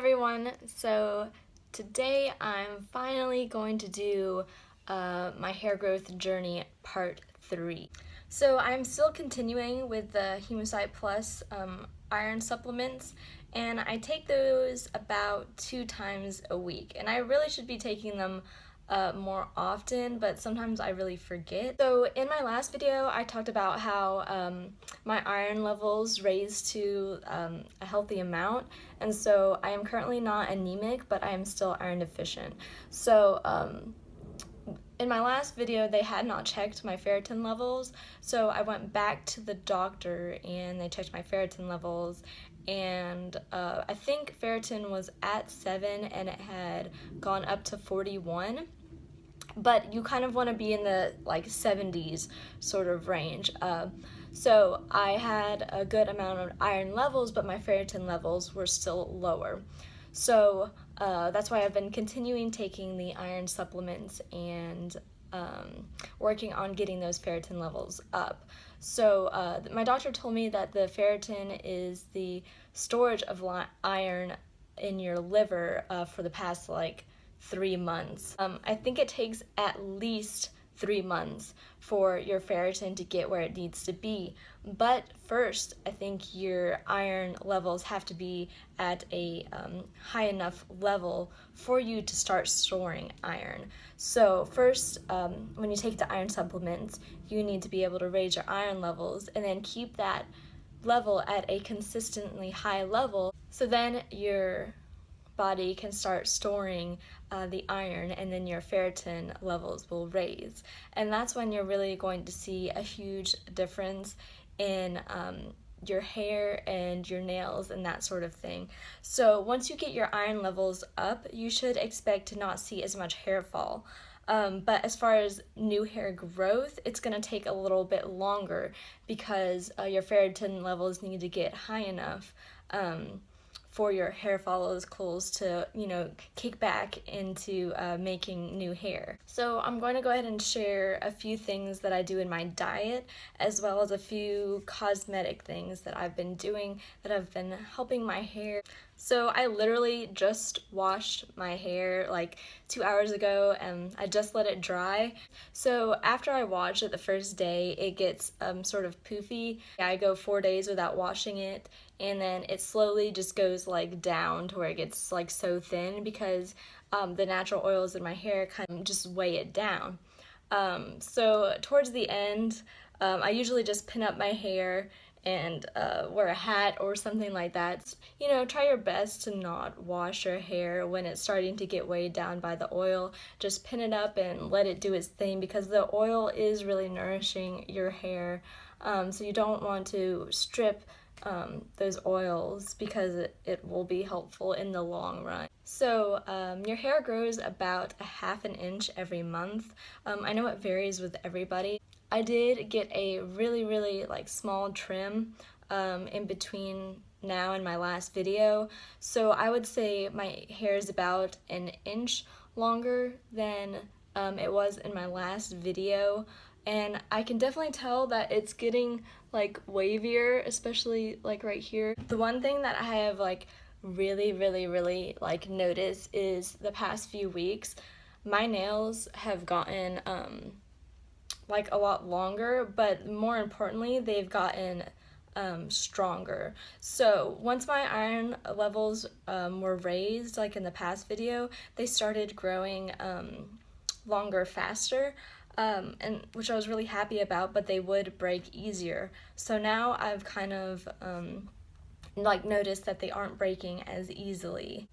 everyone, so today I'm finally going to do my hair growth journey part 3. So I'm still continuing with the Hemocyte Plus iron supplements, and I take those about 2 times a week, and I really should be taking them more often, but sometimes I really forget. So in my last video I talked about how my iron levels raised to a healthy amount, and so I am currently not anemic, but I am still iron deficient. So in my last video they had not checked my ferritin levels, so I went back to the doctor and they checked my ferritin levels, and I think ferritin was at 7 and it had gone up to 41. But you kind of want to be in the like 70s sort of range. So I had a good amount of iron levels, but my ferritin levels were still lower. So that's why I've been continuing taking the iron supplements and working on getting those ferritin levels up. So my doctor told me that the ferritin is the storage of iron in your liver for the past 3 months. I think it takes at least 3 months for your ferritin to get where it needs to be. But first, I think your iron levels have to be at a high enough level for you to start storing iron. So first, when you take the iron supplements, you need to be able to raise your iron levels and then keep that level at a consistently high level, so then your body can start storing the iron, and then your ferritin levels will raise. And that's when you're really going to see a huge difference in your hair and your nails and that sort of thing. So once you get your iron levels up, you should expect to not see as much hair fall. But as far as new hair growth, it's going to take a little bit longer because your ferritin levels need to get high enough for your hair follicles to, kick back into making new hair. So I'm going to go ahead and share a few things that I do in my diet, as well as a few cosmetic things that I've been doing that have been helping my hair. So I literally just washed my hair 2 hours ago, and I just let it dry. So after I wash it the first day, it gets sort of poofy. I go 4 days without washing it, and then it slowly just goes down to where it gets so thin because the natural oils in my hair kind of just weigh it down. So towards the end, I usually just pin up my hair and wear a hat or something like that. Try your best to not wash your hair when it's starting to get weighed down by the oil. Just pin it up and let it do its thing, because the oil is really nourishing your hair. So you don't want to strip those oils, because it will be helpful in the long run. So your hair grows about a ½ inch every month. I know it varies with everybody. I did get a really small trim in between now and my last video, so I would say my hair is about an inch longer than it was in my last video, and I can definitely tell that it's getting wavier, especially right here. The one thing that I have really noticed is the past few weeks my nails have gotten a lot longer, but more importantly they've gotten stronger. So once my iron levels were raised in the past video, they started growing longer faster, and which I was really happy about, but they would break easier. So now I've kind of noticed that they aren't breaking as easily.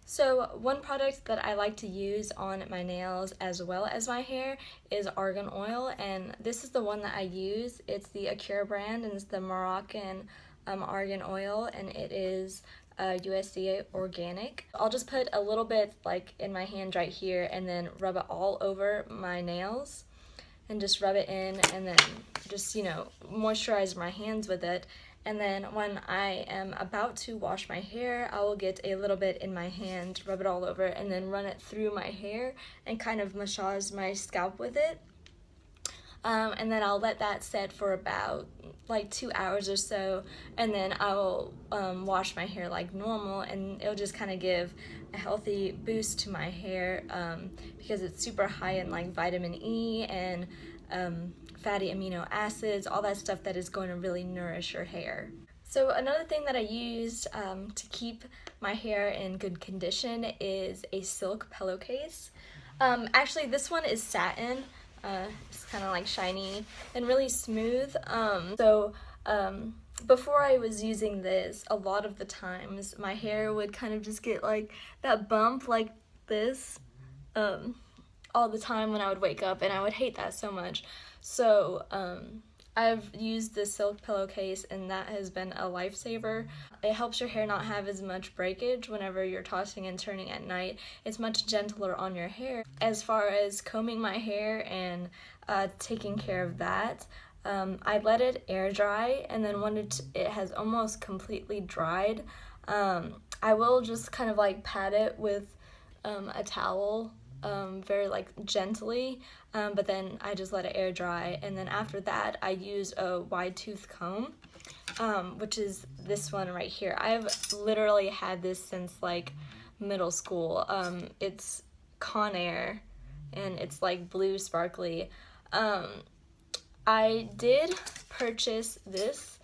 So one product that I like to use on my nails as well as my hair is argan oil, and this is the one that I use. It's the Haircare brand, and it's the Moroccan argan oil, and it is USDA organic. I'll just put a little bit in my hand right here, and then rub it all over my nails, and just rub it in, and then just moisturize my hands with it. And then when I am about to wash my hair, I will get a little bit in my hand, rub it all over, and then run it through my hair and kind of massage my scalp with it. and then I'll let that set for about like 2 hours or so, and then I'll wash my hair like normal, and it'll just kind of give a healthy boost to my hair because it's super high in like vitamin E and fatty amino acids, all that stuff that is going to really nourish your hair. So another thing that I used to keep my hair in good condition is a silk pillowcase. Actually, this one is satin. It's kind of like shiny and really smooth. Before I was using this, a lot of the times my hair would kind of just get like that bump like this all the time when I would wake up, and I would hate that so much. So I've used this silk pillowcase, and that has been a lifesaver. It helps your hair not have as much breakage whenever you're tossing and turning at night. It's much gentler on your hair. As far as combing my hair and taking care of that, I let it air dry, and then when it has almost completely dried, I will just kind of like pat it with a towel very like gently, but then I just let it air dry, and then after that I use a wide tooth comb, which is this one right here. I've literally had this since like middle school. It's Conair, and it's like blue sparkly. I did purchase this.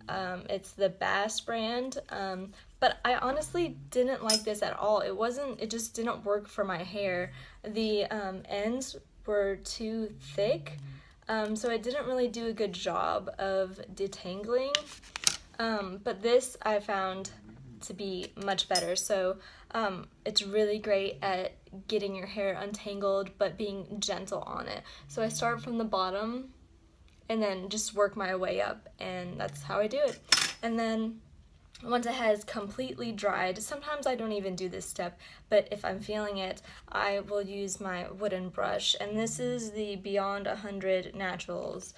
It's the Bass brand, but I honestly didn't like this at all. It just didn't work for my hair. The ends were too thick, so it didn't really do a good job of detangling. But this I found to be much better. So it's really great at getting your hair untangled, but being gentle on it. So I start from the bottom and then just work my way up, and that's how I do it. And then once it has completely dried, sometimes I don't even do this step, but if I'm feeling it, I will use my wooden brush, and this is the Beyond 100 Naturals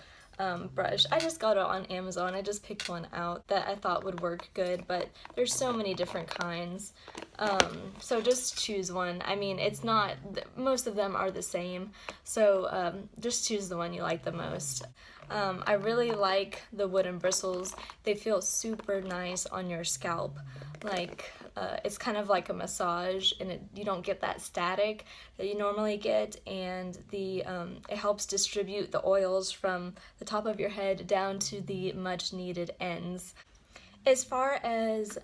brush. I just got it on Amazon. I just picked one out that I thought would work good, but there's so many different kinds, so just choose one. I mean, it's not, most of them are the same, so just choose the one you like the most. I really like the wooden bristles. They feel super nice on your scalp. Like, it's kind of like a massage, and you don't get that static that you normally get, and it helps distribute the oils from the top of your head down to the much needed ends. As far as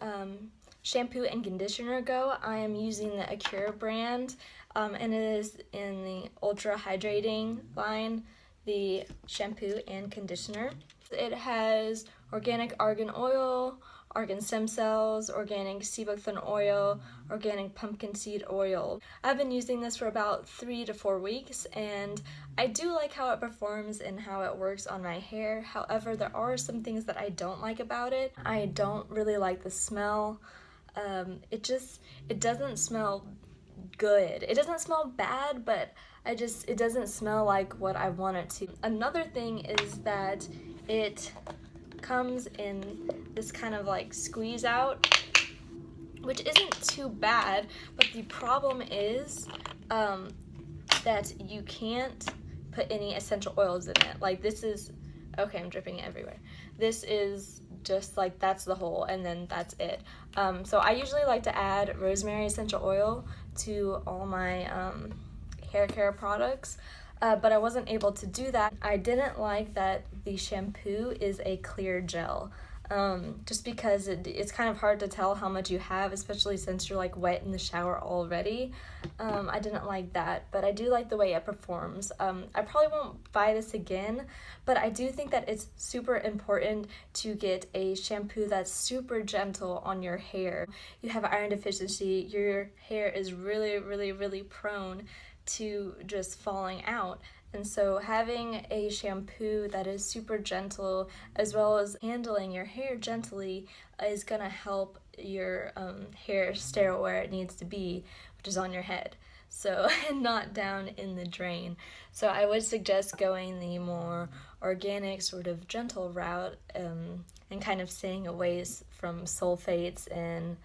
shampoo and conditioner go, I am using the Haircare brand, and it is in the Ultra Hydrating line, the shampoo and conditioner. It has organic argan oil, argan stem cells, organic sea buckthorn oil, organic pumpkin seed oil. I've been using this for about 3 to 4 weeks, and I do like how it performs and how it works on my hair. However, there are some things that I don't like about it. I don't really like the smell. It doesn't smell good. It doesn't smell bad, but it doesn't smell like what I want it to. Another thing is that it comes in this kind of like squeeze out, which isn't too bad, but the problem is that you can't put any essential oils in it. Like this is, okay, I'm dripping it everywhere. This is just like, that's the hole, and then that's it. So I usually like to add rosemary essential oil to all my hair care products, but I wasn't able to do that. I didn't like that the shampoo is a clear gel, just because it's kind of hard to tell how much you have, especially since you're like wet in the shower already. I didn't like that, but I do like the way it performs. I probably won't buy this again, but I do think that it's super important to get a shampoo that's super gentle on your hair. You have iron deficiency, your hair is really, really, really prone to just falling out. And so having a shampoo that is super gentle, as well as handling your hair gently, is gonna help your hair stay where it needs to be, which is on your head, so not down in the drain. So I would suggest going the more organic, sort of gentle route, and kind of staying away from sulfates and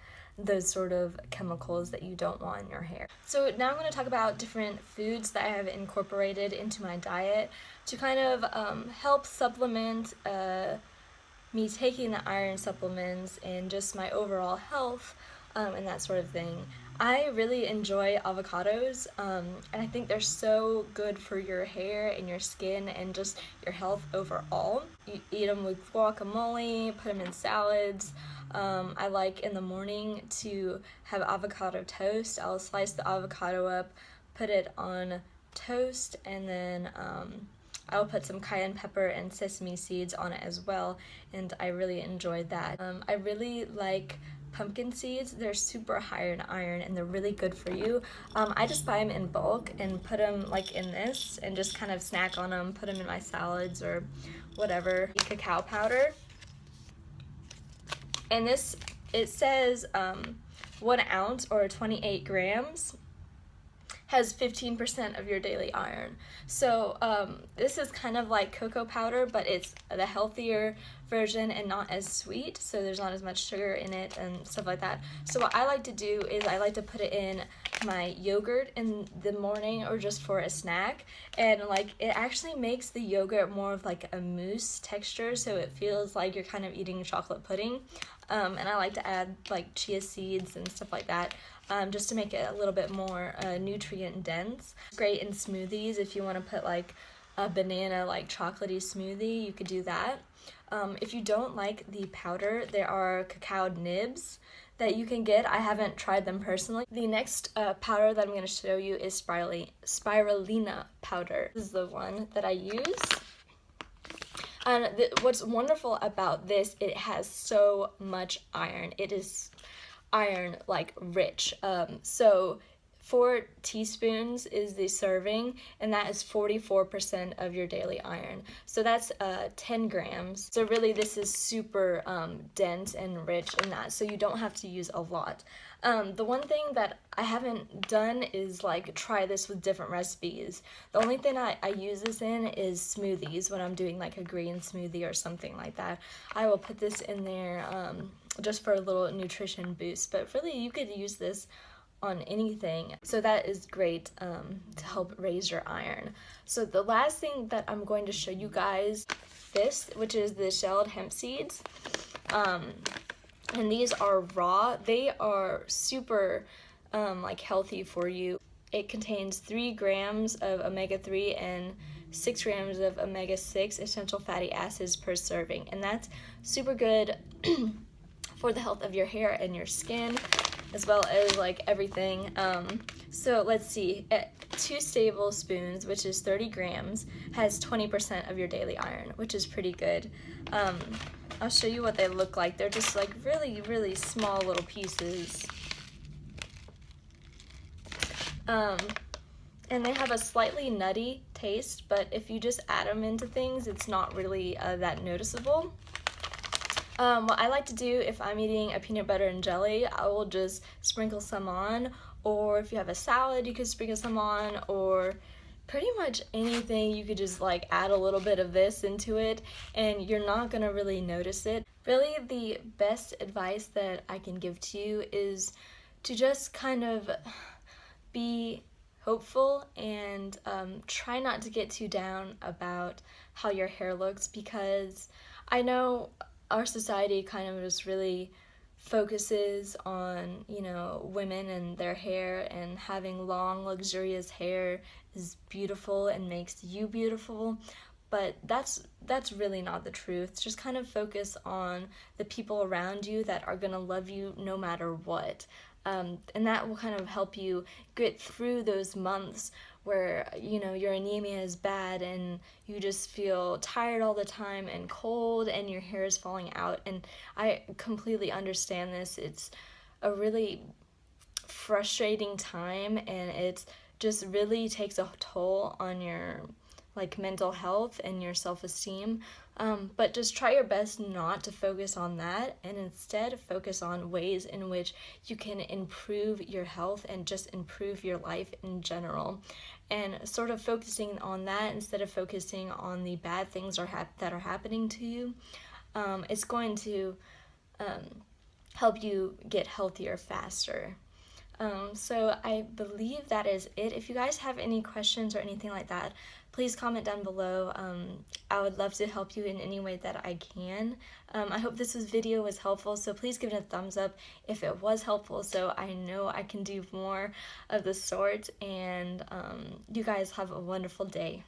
those sort of chemicals that you don't want in your hair. So now I'm going to talk about different foods that I have incorporated into my diet to kind of help supplement me taking the iron supplements and just my overall health and that sort of thing. I really enjoy avocados, and I think they're so good for your hair and your skin and just your health overall. You eat them with guacamole, put them in salads. I like in the morning to have avocado toast. I'll slice the avocado up, put it on toast, and then I'll put some cayenne pepper and sesame seeds on it as well, and I really enjoyed that. I really like pumpkin seeds. They're super high in iron and they're really good for you. I just buy them in bulk and put them like in this and just kind of snack on them, put them in my salads or whatever. Cacao powder. And this, it says 1 ounce or 28 grams has 15% of your daily iron. So this is kind of like cocoa powder, but it's the healthier version and not as sweet, so there's not as much sugar in it and stuff like that. So what I like to do is I like to put it in my yogurt in the morning or just for a snack, and like it actually makes the yogurt more of like a mousse texture, so it feels like you're kind of eating chocolate pudding. And I like to add like chia seeds and stuff like that, just to make it a little bit more nutrient dense. It's great in smoothies. If you want to put like a banana like chocolatey smoothie, you could do that. If you don't like the powder, there are cacao nibs that you can get. I haven't tried them personally. The next powder that I'm going to show you is spirulina powder. This is the one that I use. And what's wonderful about this, it has so much iron. It is iron like rich. So 4 teaspoons is the serving, and that is 44% of your daily iron. So that's 10 grams. So really this is super dense and rich in that, so you don't have to use a lot. The one thing that I haven't done is like try this with different recipes. The only thing I use this in is smoothies when I'm doing like a green smoothie or something like that. I will put this in there just for a little nutrition boost, but really you could use this on anything. So that is great to help raise your iron. So the last thing that I'm going to show you guys, this, which is the shelled hemp seeds. And these are raw. They are super like healthy for you. It contains 3 grams of omega-3 and 6 grams of omega-6 essential fatty acids per serving, and that's super good for the health of your hair and your skin, as well as like everything. So let's see, 2 tablespoons, which is 30 grams, has 20% of your daily iron, which is pretty good. I'll show you what they look like. They're just like really, really small little pieces. And they have a slightly nutty taste, but if you just add them into things, it's not really that noticeable. What I like to do if I'm eating a peanut butter and jelly, I will just sprinkle some on, or if you have a salad, you could sprinkle some on, or pretty much anything, you could just like add a little bit of this into it and you're not gonna really notice it. Really, the best advice that I can give to you is to just kind of be hopeful and try not to get too down about how your hair looks, because I know our society kind of just really focuses on, you know, women and their hair, and having long, luxurious hair is beautiful and makes you beautiful, but that's really not the truth. Just kind of focus on the people around you that are gonna love you no matter what. And that will kind of help you get through those months where, you know, your anemia is bad and you just feel tired all the time and cold and your hair is falling out. And I completely understand this. It's a really frustrating time, and it just really takes a toll on your like mental health and your self-esteem. But just try your best not to focus on that, and instead focus on ways in which you can improve your health and just improve your life in general. And sort of focusing on that instead of focusing on the bad things that are happening to you, it's going to help you get healthier faster. So I believe that is it. If you guys have any questions or anything like that, please comment down below. I would love to help you in any way that I can. I hope this video was helpful, so please give it a thumbs up if it was helpful, so I know I can do more of the sort. And you guys have a wonderful day.